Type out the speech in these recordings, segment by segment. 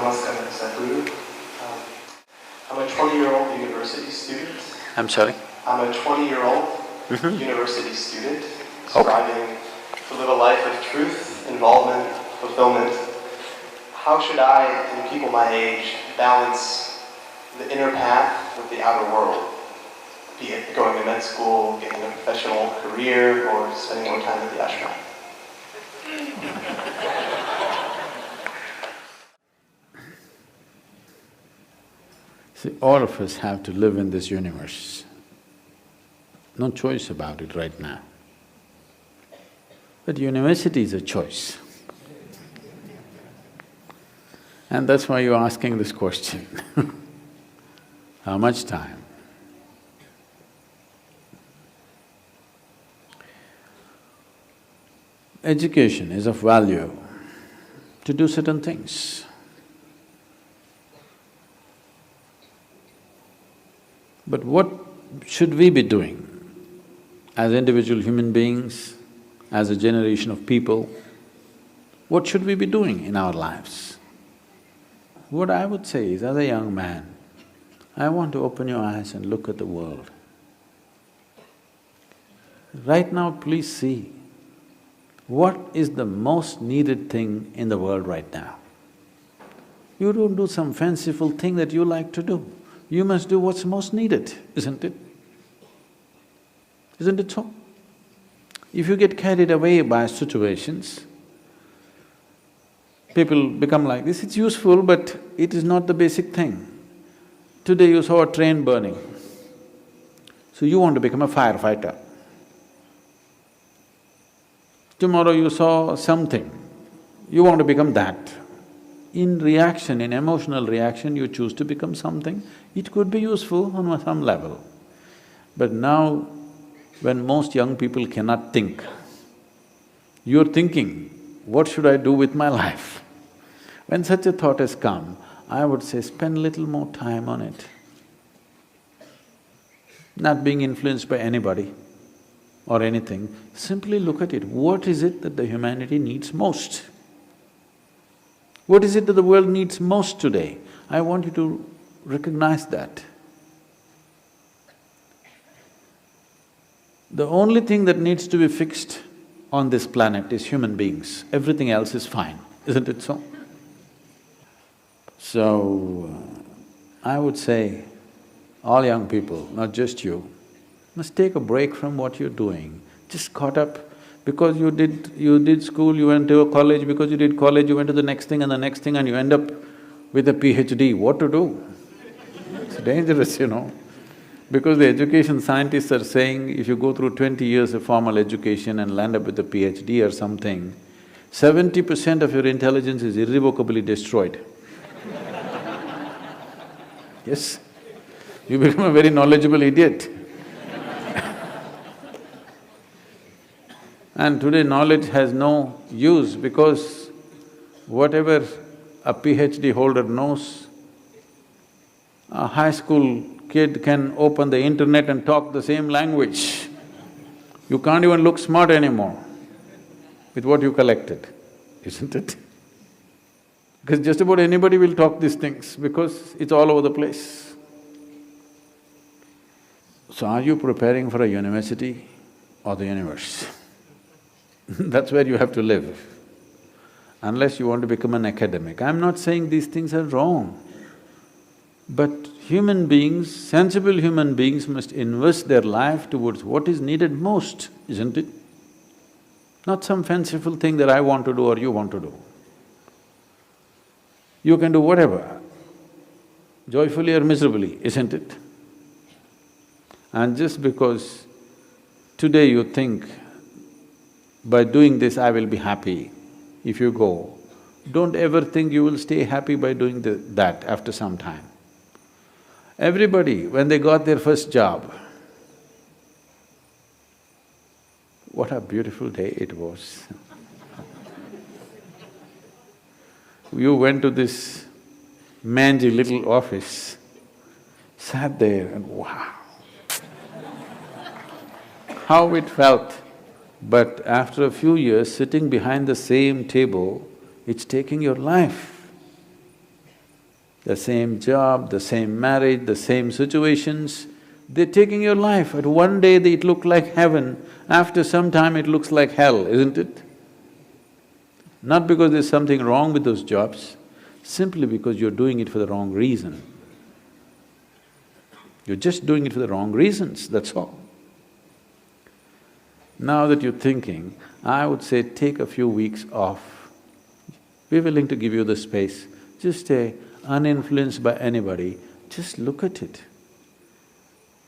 Namaskar, Sadhguru. I'm a 20-year-old university student. I'm sorry? I'm a 20-year-old university student striving to live a life of truth, involvement, fulfillment. How should I and people my age balance the inner path with the outer world? Be it going to med school, getting a professional career, or spending more time at the ashram. See, all of us have to live in this universe. No choice about it right now. But university is a choice. And that's why you're asking this question. How much time? Education is of value to do certain things. But what should we be doing as individual human beings, as a generation of people? What should we be doing in our lives? What I would say is, as a young man, I want to open your eyes and look at the world. Right now, please see, what is the most needed thing in the world right now? You don't do some fanciful thing that you like to do. You must do what's most needed, isn't it? Isn't it so? If you get carried away by situations, people become like this, it's useful but it is not the basic thing. Today you saw a train burning, so you want to become a firefighter. Tomorrow you saw something, you want to become that. In reaction, in emotional reaction, you choose to become something. It could be useful on some level. But now, when most young people cannot think, you're thinking, what should I do with my life? When such a thought has come, I would say spend little more time on it. Not being influenced by anybody or anything, simply look at it. What is it that the humanity needs most? What is it that the world needs most today? I want you to recognize that. The only thing that needs to be fixed on this planet is human beings. Everything else is fine, isn't it so? So, I would say, all young people, not just you, must take a break from what you're doing. Just caught up because you did school, you went to a college, because you did college, you went to the next thing and the next thing and you end up with a PhD. What to do? It's dangerous, you know. Because the education scientists are saying if you go through 20 years of formal education and land up with a PhD or something, 70% of your intelligence is irrevocably destroyed. Yes, you become a very knowledgeable idiot. And today knowledge has no use because whatever a PhD holder knows, a high school kid can open the internet and talk the same language. You can't even look smart anymore with what you collected, isn't it? Because just about anybody will talk these things because it's all over the place. So are you preparing for a university or the universe? That's where you have to live, unless you want to become an academic. I'm not saying these things are wrong, but human beings, sensible human beings must invest their life towards what is needed most, isn't it? Not some fanciful thing that I want to do or you want to do. You can do whatever, joyfully or miserably, isn't it? And just because today you think, by doing this I will be happy, if you go, don't ever think you will stay happy by doing that after some time. Everybody, when they got their first job, what a beautiful day it was. You went to this mangy little office, sat there and wow, how it felt. But after a few years, sitting behind the same table, it's taking your life. the same job, the same marriage, the same situations. They're taking your life. At one day it looked like heaven, after some time it looks like hell, isn't it? Not because there's something wrong with those jobs, simply because you're doing it for the wrong reason. You're just doing it for the wrong reasons, that's all. Now that you're thinking, I would say take a few weeks off. We're willing to give you the space. Just stay uninfluenced by anybody, just look at it.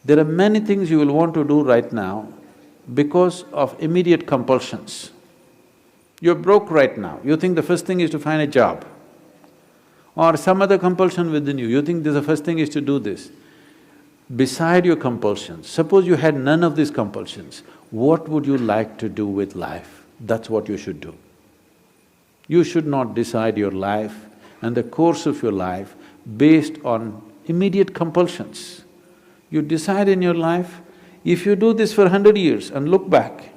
There are many things you will want to do right now because of immediate compulsions. You're broke right now, you think the first thing is to find a job. Or some other compulsion within you, you think the first thing is to do this. Beside your compulsions, suppose you had none of these compulsions, what would you like to do with life? That's what you should do. You should not decide your life and the course of your life based on immediate compulsions. You decide in your life, if you do this for 100 years and look back,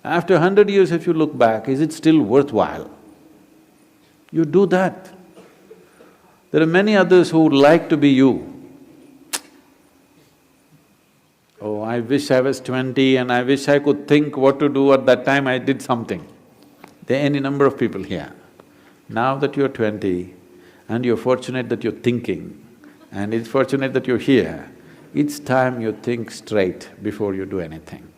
after 100 years if you look back, is it still worthwhile? You do that. There are many others who would like to be you. Oh, I wish I was 20 and I wish I could think what to do at that time I did something. There are any number of people here. Now that you're 20 and you're fortunate that you're thinking and it's fortunate that you're here, it's time you think straight before you do anything.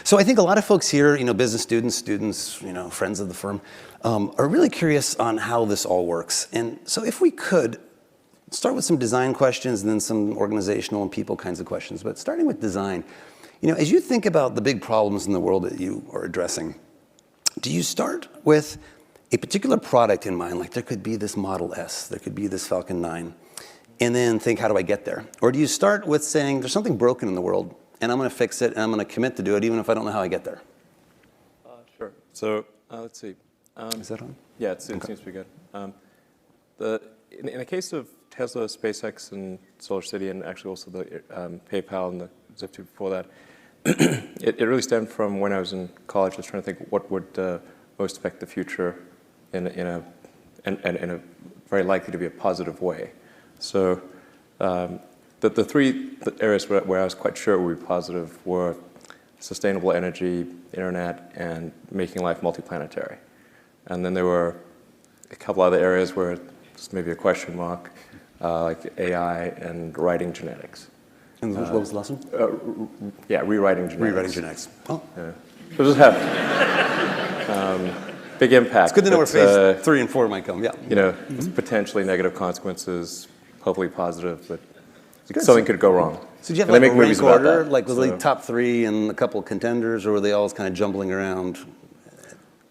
So I think a lot of folks here, business students, friends of the firm, are really curious on how this all works. And so if we could, start with some design questions and then some organizational and people kinds of questions. But starting with design, as you think about the big problems in the world that you are addressing, do you start with a particular product in mind, like there could be this Model S, there could be this Falcon 9, and then think, how do I get there? Or do you start with saying, there's something broken in the world, and I'm gonna fix it, and I'm gonna commit to do it, even if I don't know how I get there? Sure. So, let's see. Is that on? Yeah, it seems to be good. In the case of Tesla, SpaceX, and SolarCity, and actually also the PayPal and the Zip2 before that, it really stemmed from when I was in college. I was trying to think what would most affect the future in a very likely to be a positive way. So the three areas where I was quite sure would be positive were sustainable energy, internet, and making life multiplanetary. And then there were a couple other areas where it's maybe a question mark, like AI and writing genetics. And what was the last one? Yeah, rewriting genetics. Rewriting genetics. Oh. Yeah. So just have big impact. It's good to know where phase 3 and 4 might come, yeah. Potentially negative consequences, hopefully positive, but something could go wrong. So did you have like a rank order, like was it like top 3 and a couple of contenders, or were they all kind of jumbling around,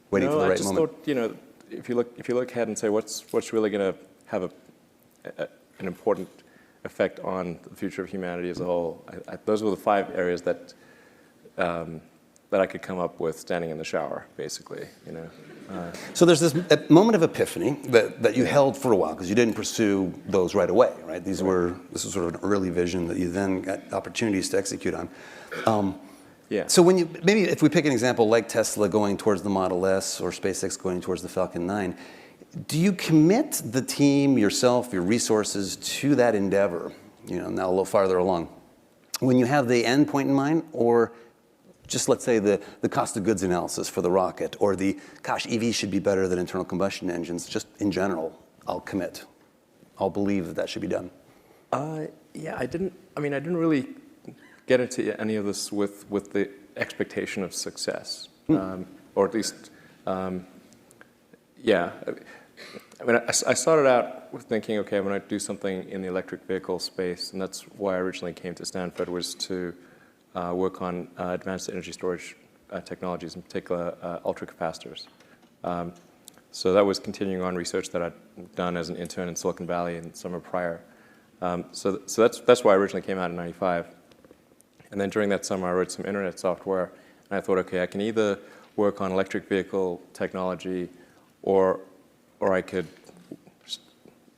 waiting for the right moment? I just thought, if you look ahead and say what's really going to have an important effect on the future of humanity as a whole, those were the 5 areas that I could come up with standing in the shower, basically. So there's this moment of epiphany that you held for a while, because you didn't pursue those right away, right? This was sort of an early vision that you then got opportunities to execute on. Yeah. So maybe if we pick an example like Tesla going towards the Model S or SpaceX going towards the Falcon 9, do you commit the team, yourself, your resources to that endeavor, now a little farther along, when you have the end point in mind, or just let's say the cost of goods analysis for the rocket, or gosh, EVs should be better than internal combustion engines, just in general, I'll commit. I'll believe that should be done. Yeah, I didn't really get into any of this with the expectation of success, or at least, yeah. I started out with thinking, okay, I'm going to do something in the electric vehicle space, and that's why I originally came to Stanford, was to work on advanced energy storage technologies, in particular ultracapacitors. So that was continuing on research that I'd done as an intern in Silicon Valley in the summer prior. So that's why I originally came out in '95. And then during that summer, I wrote some internet software, and I thought, okay, I can either work on electric vehicle technology, or I could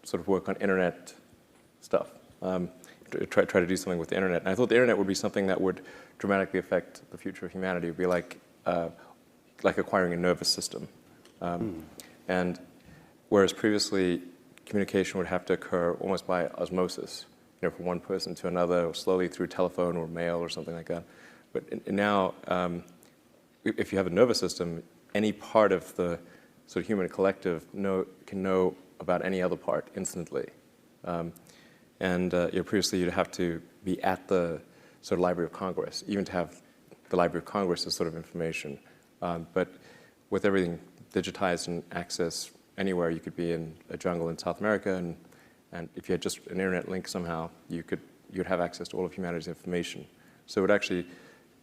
sort of work on internet stuff. Try to do something with the internet. And I thought the internet would be something that would dramatically affect the future of humanity. It would be like like acquiring a nervous system. And whereas previously communication would have to occur almost by osmosis, from one person to another, or slowly through telephone or mail or something like that. But now, if you have a nervous system, any part of the sort of human collective can know about any other part instantly. Previously you'd have to be at the sort of Library of Congress, even to have the Library of Congress as sort of information. But with everything digitized and access anywhere, you could be in a jungle in South America, and if you had just an internet link somehow, you'd have access to all of humanity's information. So it would actually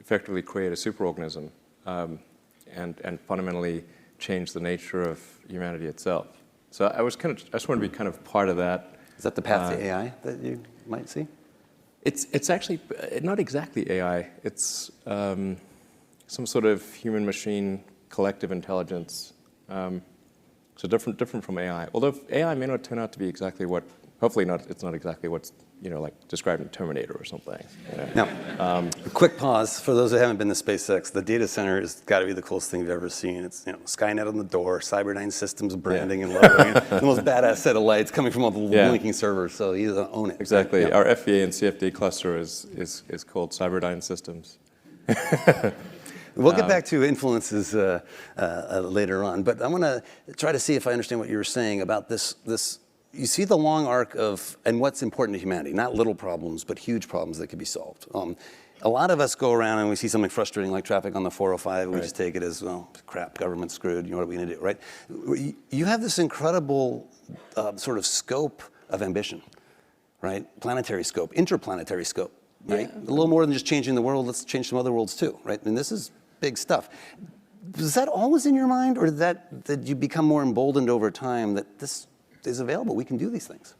effectively create a superorganism and fundamentally change the nature of humanity itself. So I just want to be kind of part of that. Is that the path to AI that you might see? It's actually not exactly AI. It's some sort of human-machine collective intelligence. So different from AI. Although AI may not turn out to be exactly what, hopefully not, it's not exactly what's like described in Terminator or something. Now, a quick pause for those who haven't been to SpaceX. The data center has got to be the coolest thing you've ever seen. It's Skynet on the door, Cyberdyne Systems branding and logoing, the most badass set of lights coming from all the blinking servers. So you own it. Exactly. Our FVA and CFD cluster is called Cyberdyne Systems. We'll get back to influences later on, but I want to try to see if I understand what you were saying about this. You see the long arc of, and what's important to humanity, not little problems, but huge problems that could be solved. A lot of us go around and we see something frustrating like traffic on the 405, and we just take it as, well, crap, government's screwed, what are we going to do, right? You have this incredible sort of scope of ambition, right? Planetary scope, interplanetary scope, right? A little more than just changing the world, let's change some other worlds too, right? And this is big stuff. Was that always in your mind, or did you become more emboldened over time that this is available, we can do these things?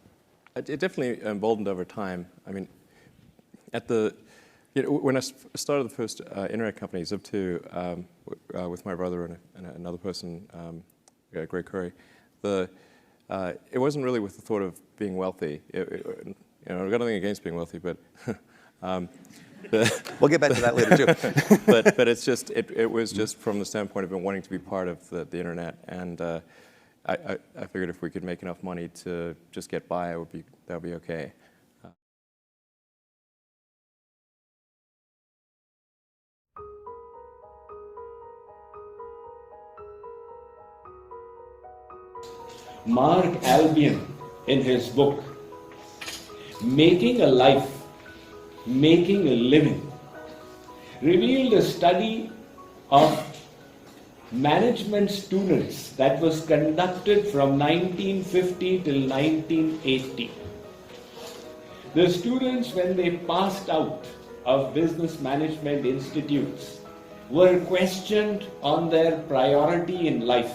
It definitely emboldened over time. I mean, when I started the first internet company, Zip2, with my brother and another person, Greg Curry, it wasn't really with the thought of being wealthy. I've got nothing against being wealthy, but we'll get back to that later too. but it was just from the standpoint of wanting to be part of the internet, and I figured if we could make enough money to just get by, that would be okay. Mark Albion, in his book, Making a Life, Making a Living, revealed a study of management students that was conducted from 1950 till 1980. The students, when they passed out of business management institutes, were questioned on their priority in life.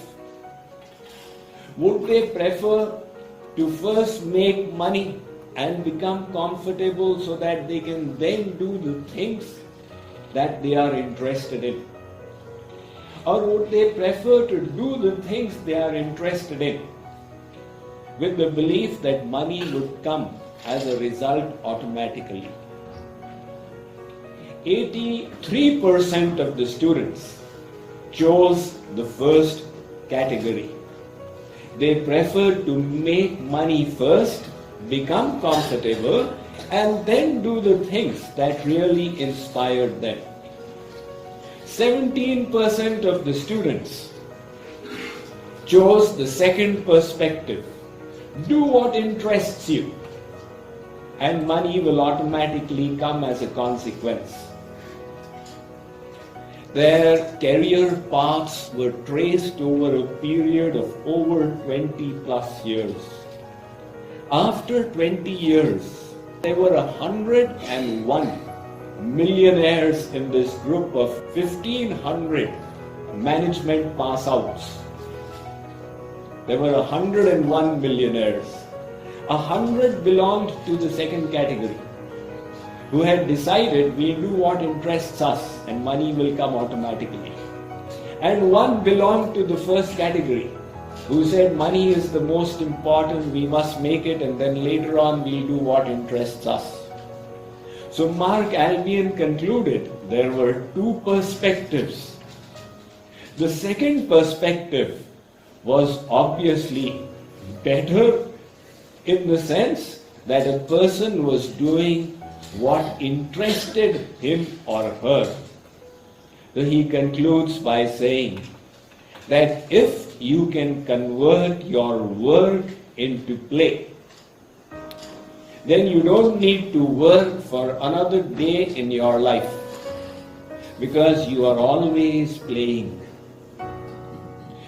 Would they prefer to first make money and become comfortable so that they can then do the things that they are interested in? Or would they prefer to do the things they are interested in with the belief that money would come as a result automatically? 83% of the students chose the first category. They preferred to make money first, become comfortable, and then do the things that really inspired them. 17% of the students chose the second perspective. Do what interests you, and money will automatically come as a consequence. Their career paths were traced over a period of over 20 plus years. After 20 years, there were 101 millionaires in this group of 1,500 management pass-outs. There were 101 millionaires. 100 belonged to the second category, who had decided we'll do what interests us and money will come automatically. And one belonged to the first category, who said money is the most important, we must make it, and then later on we'll do what interests us. So Mark Albion concluded there were two perspectives. The second perspective was obviously better in the sense that a person was doing what interested him or her. So he concludes by saying that if you can convert your work into play, then you don't need to work for another day in your life, because you are always playing.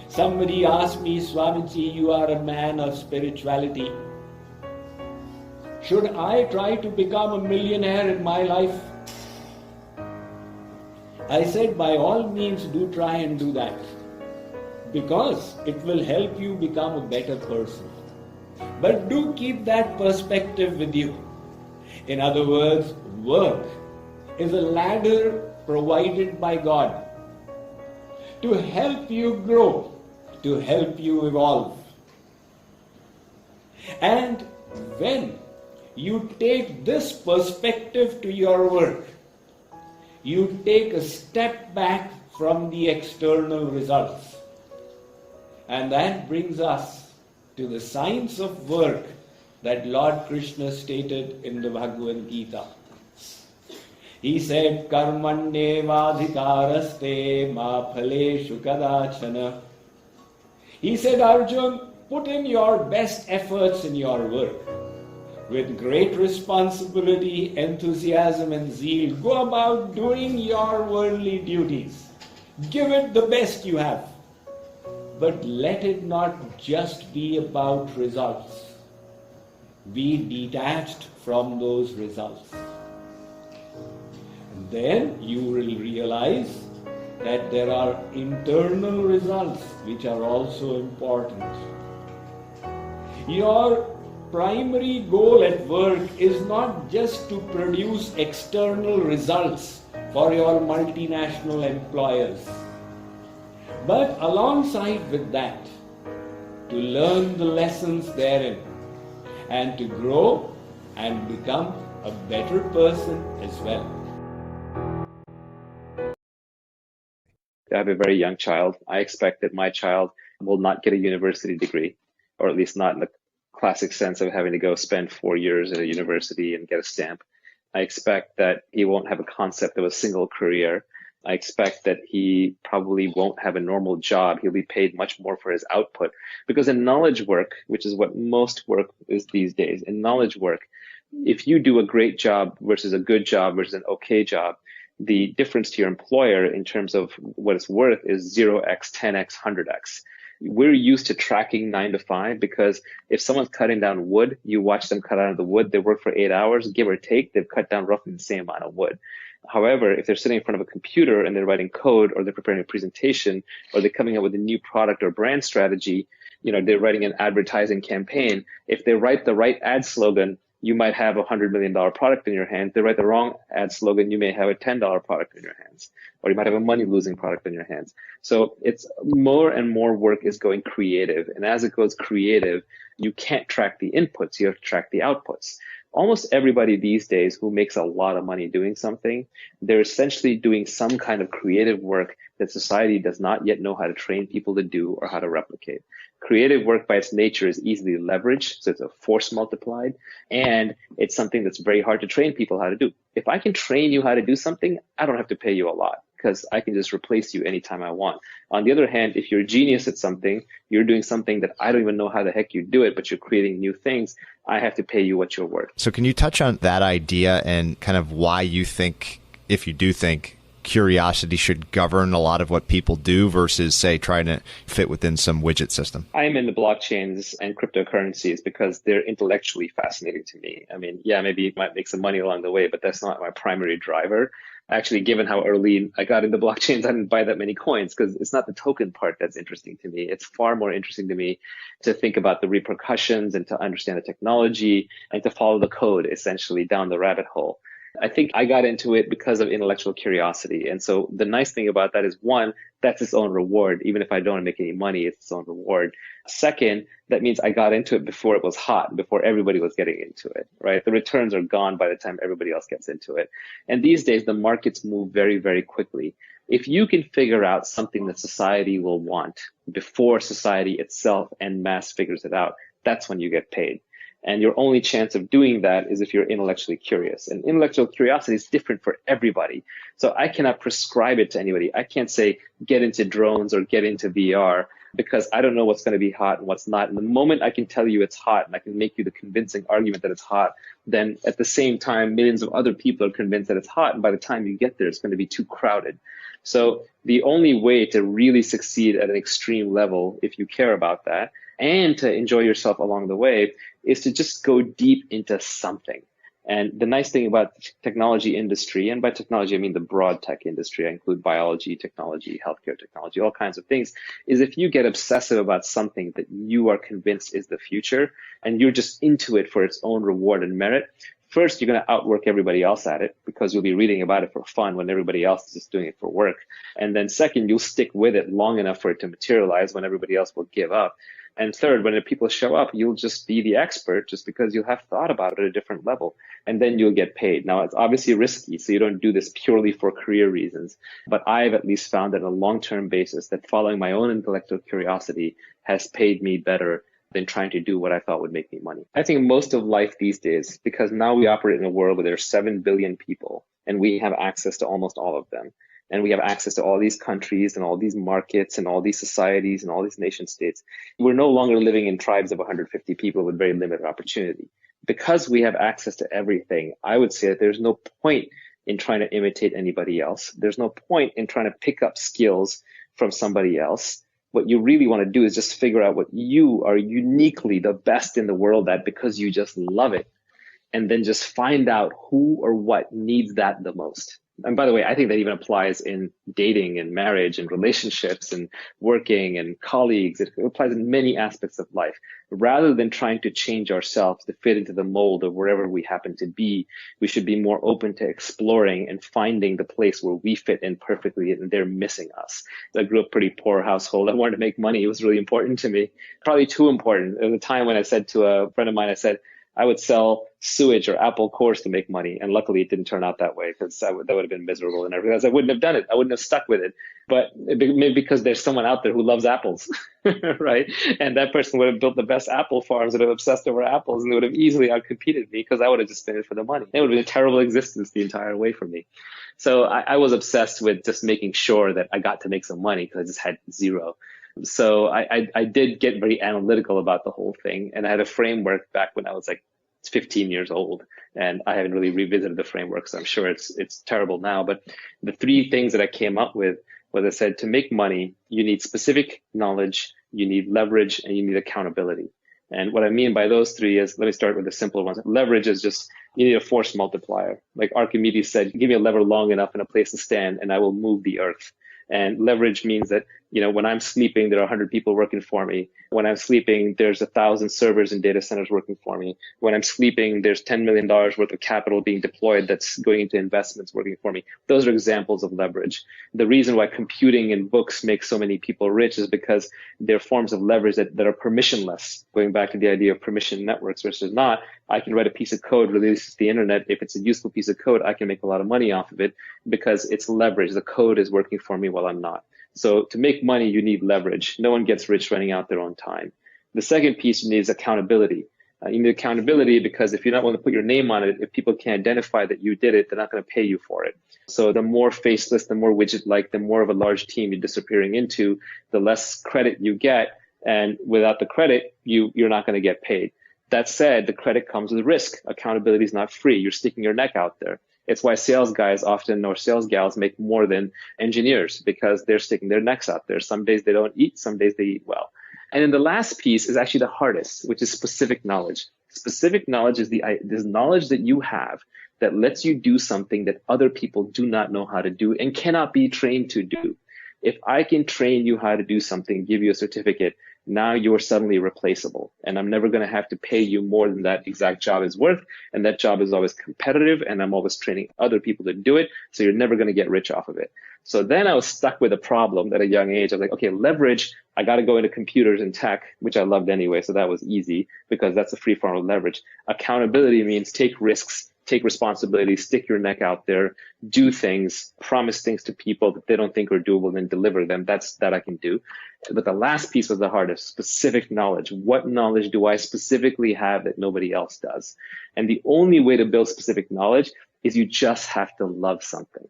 Somebody asked me, Swamiji, you are a man of spirituality. Should I try to become a millionaire in my life? I said, by all means, do try and do that, because it will help you become a better person. But do keep that perspective with you. In other words, work is a ladder provided by God to help you grow, to help you evolve. And when you take this perspective to your work, you take a step back from the external results. And that brings us to the science of work that Lord Krishna stated in the Bhagavad Gita. He said, Karmanyevadhikaraste ma phaleshu kadachana. He said, Arjun, put in your best efforts in your work. With great responsibility, enthusiasm and zeal, go about doing your worldly duties. Give it the best you have. But let it not just be about results. Be detached from those results. And then you will realize that there are internal results which are also important. Your primary goal at work is not just to produce external results for your multinational employers, but alongside with that, to learn the lessons therein and to grow and become a better person as well. I have a very young child. I expect that my child will not get a university degree, or at least not in the classic sense of having to go spend 4 years at a university and get a stamp. I expect that he won't have a concept of a single career. I expect that he probably won't have a normal job. He'll be paid much more for his output. Because in knowledge work, which is what most work is these days, in knowledge work, if you do a great job versus a good job versus an okay job, the difference to your employer in terms of what it's worth is 0x, 10x, 100x. We're used to tracking 9 to 5 because if someone's cutting down wood, you watch them cut out the wood, they work for 8 hours, give or take, they've cut down roughly the same amount of wood. However, if they're sitting in front of a computer and they're writing code or they're preparing a presentation or they're coming up with a new product or brand strategy, they're writing an advertising campaign, if they write the right ad slogan, you might have a $100 million product in your hand. If they write the wrong ad slogan, you may have a $10 product in your hands, or you might have a money-losing product in your hands. So it's more and more work is going creative. And as it goes creative, you can't track the inputs, you have to track the outputs. Almost everybody these days who makes a lot of money doing something, they're essentially doing some kind of creative work that society does not yet know how to train people to do or how to replicate. Creative work by its nature is easily leveraged, so it's a force multiplied, and it's something that's very hard to train people how to do. If I can train you how to do something, I don't have to pay you a lot because I can just replace you anytime I want. On the other hand, if you're a genius at something, you're doing something that I don't even know how the heck you do it, but you're creating new things, I have to pay you what you're worth. So can you touch on that idea and kind of why you think, if you do think, curiosity should govern a lot of what people do versus, say, trying to fit within some widget system? I'm in the blockchains and cryptocurrencies because they're intellectually fascinating to me. I mean, yeah, maybe you might make some money along the way, but that's not my primary driver. Actually, given how early I got into blockchains, I didn't buy that many coins because it's not the token part that's interesting to me. It's far more interesting to me to think about the repercussions and to understand the technology and to follow the code essentially down the rabbit hole. I think I got into it because of intellectual curiosity. And so the nice thing about that is, one, that's its own reward. Even if I don't make any money, it's its own reward. Second, that means I got into it before it was hot, before everybody was getting into it, right? The returns are gone by the time everybody else gets into it. And these days, the markets move very, very quickly. If you can figure out something that society will want before society itself en masse figures it out, that's when you get paid. And your only chance of doing that is if you're intellectually curious. And intellectual curiosity is different for everybody. So I cannot prescribe it to anybody. I can't say, get into drones or get into VR, because I don't know what's going to be hot and what's not. And the moment I can tell you it's hot and I can make you the convincing argument that it's hot, then at the same time, millions of other people are convinced that it's hot. And by the time you get there, it's going to be too crowded. So the only way to really succeed at an extreme level, if you care about that, and to enjoy yourself along the way, is to just go deep into something. And the nice thing about the technology industry, and by technology, I mean the broad tech industry, I include biology, technology, healthcare technology, all kinds of things, is if you get obsessive about something that you are convinced is the future, and you're just into it for its own reward and merit, first, you're going to outwork everybody else at it because you'll be reading about it for fun when everybody else is just doing it for work. And then second, you'll stick with it long enough for it to materialize when everybody else will give up. And third, when the people show up, you'll just be the expert just because you'll have thought about it at a different level. And then you'll get paid. Now, it's obviously risky, so you don't do this purely for career reasons. But I've at least found that on a long-term basis that following my own intellectual curiosity has paid me better than trying to do what I thought would make me money. I think most of life these days, because now we operate in a world where there are 7 billion people, and we have access to almost all of them. And we have access to all these countries and all these markets and all these societies and all these nation states. We're no longer living in tribes of 150 people with very limited opportunity. Because we have access to everything, I would say that there's no point in trying to imitate anybody else. There's no point in trying to pick up skills from somebody else. What you really want to do is just figure out what you are uniquely the best in the world at because you just love it. And then just find out who or what needs that the most. And by the way, I think that even applies in dating and marriage and relationships and working and colleagues. It applies in many aspects of life. Rather than trying to change ourselves to fit into the mold of wherever we happen to be, we should be more open to exploring and finding the place where we fit in perfectly and they're missing us. I grew up pretty poor household. I wanted to make money. It was really important to me, probably too important. There was a time when I said to a friend of mine, I said, I would sell sewage or apple cores to make money. And luckily it didn't turn out that way because that would have been miserable and everything else. I wouldn't have done it. I wouldn't have stuck with it. But maybe because there's someone out there who loves apples, right? And that person would have built the best apple farms that have obsessed over apples and they would have easily outcompeted me because I would have just been it for the money. It would have been a terrible existence the entire way for me. So I was obsessed with just making sure that I got to make some money because I just had zero. So I did get very analytical about the whole thing. And I had a framework back when I was like 15 years old. And I haven't really revisited the framework, so I'm sure it's terrible now. But the 3 things that I came up with was I said, to make money, you need specific knowledge, you need leverage, and you need accountability. And what I mean by those 3 is, let me start with the simpler ones. Leverage is just, you need a force multiplier. Like Archimedes said, give me a lever long enough and a place to stand, and I will move the earth. And leverage means that, when I'm sleeping, there are 100 people working for me. When I'm sleeping, there's 1,000 servers and data centers working for me. When I'm sleeping, there's $10 million worth of capital being deployed that's going into investments working for me. Those are examples of leverage. The reason why computing and books make so many people rich is because they're forms of leverage that are permissionless. Going back to the idea of permission networks versus not, I can write a piece of code, release it to the internet. If it's a useful piece of code, I can make a lot of money off of it because it's leverage. The code is working for me while I'm not. So to make money, you need leverage. No one gets rich running out their own time. The second piece you need is accountability. You need accountability because if you're not willing to put your name on it, if people can't identify that you did it, they're not going to pay you for it. So the more faceless, the more widget-like, the more of a large team you're disappearing into, the less credit you get. And without the credit, you're not going to get paid. That said, the credit comes with risk. Accountability is not free. You're sticking your neck out there. It's why sales guys often, or sales gals, make more than engineers because they're sticking their necks out there. Some days they don't eat, some days they eat well. And then the last piece is actually the hardest, which is specific knowledge. Specific knowledge is this knowledge that you have that lets you do something that other people do not know how to do and cannot be trained to do. If I can train you how to do something, give you a certificate, now you're suddenly replaceable. And I'm never going to have to pay you more than that exact job is worth. And that job is always competitive. And I'm always training other people to do it. So you're never going to get rich off of it. So then I was stuck with a problem at a young age. I was like, okay, leverage, I got to go into computers and tech, which I loved anyway. So that was easy because that's a free form of leverage. Accountability means take risks, take responsibility, stick your neck out there, do things, promise things to people that they don't think are doable, and deliver them. That I can do. But the last piece was the hardest, specific knowledge. What knowledge do I specifically have that nobody else does? And the only way to build specific knowledge is you just have to love something.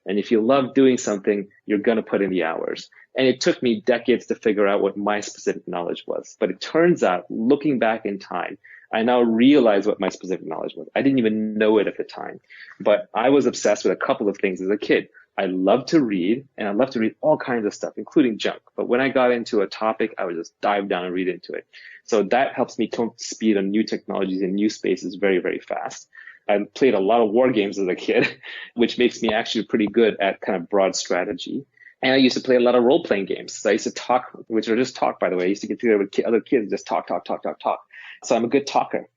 And if you love doing something, you're going to put in the hours. And it took me decades to figure out what my specific knowledge was. But it turns out, looking back in time, I now realize what my specific knowledge was. I didn't even know it at the time. But I was obsessed with a couple of things as a kid. I loved to read, and I loved to read all kinds of stuff, including junk. But when I got into a topic, I would just dive down and read into it. So that helps me come to speed on new technologies and new spaces very, very fast. I played a lot of war games as a kid, which makes me actually pretty good at kind of broad strategy. And I used to play a lot of role-playing games. So I used to talk, which are just talk, by the way. I used to get together with other kids, just talk. So I'm a good talker,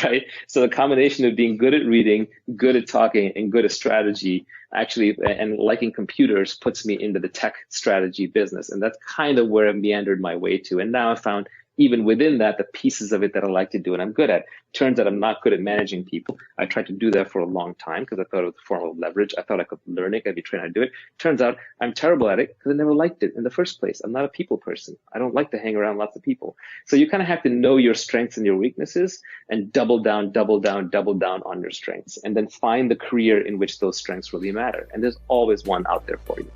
right? So the combination of being good at reading, good at talking, and good at strategy, actually, and liking computers, puts me into the tech strategy business. And that's kind of where I've meandered my way to. And now I found, even within that, the pieces of it that I like to do and I'm good at. Turns out I'm not good at managing people. I tried to do that for a long time because I thought it was a form of leverage. I thought I could learn it. I'd be trained to do it. Turns out I'm terrible at it because I never liked it in the first place. I'm not a people person. I don't like to hang around lots of people. So you kind of have to know your strengths and your weaknesses and double down on your strengths, and then find the career in which those strengths really matter. And there's always one out there for you.